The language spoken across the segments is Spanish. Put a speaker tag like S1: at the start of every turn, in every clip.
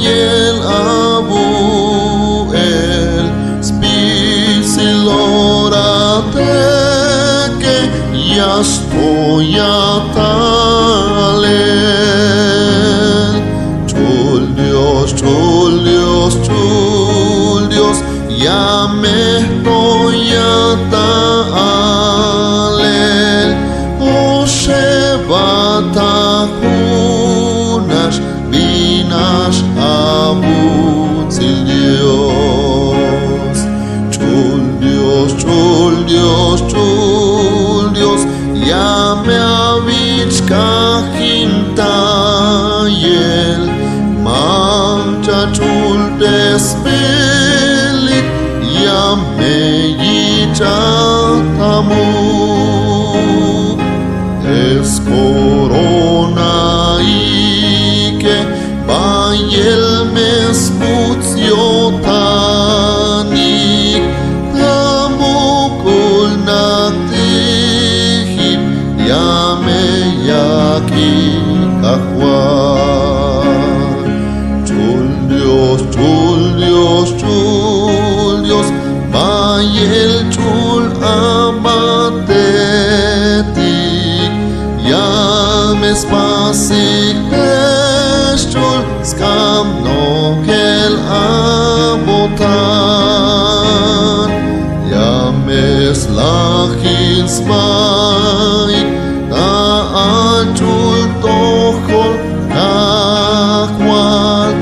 S1: el abu el spisilorate que ya estoy atale chul Dios ya me estoy atale o shevata Vinash abu tzil Dios chul Dios ya me avichka hintayel mancha chul despelit ya me yichatamu es corona el mespuziotani tamukul naktihim yame yaki kahwan chul Dios bayel chul amatetik yame spasik chul skam no kel abotan yames lachin smaik ta achul tochol kahwan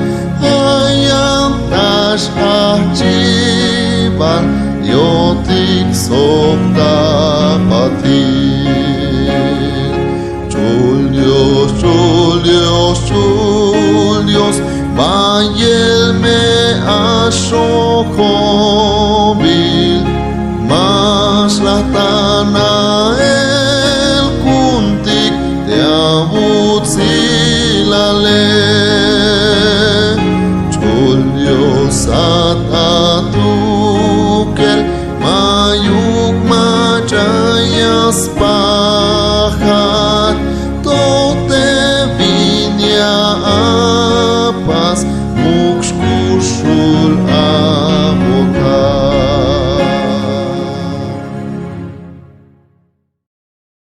S1: ayam tash achiban yotik sokta pati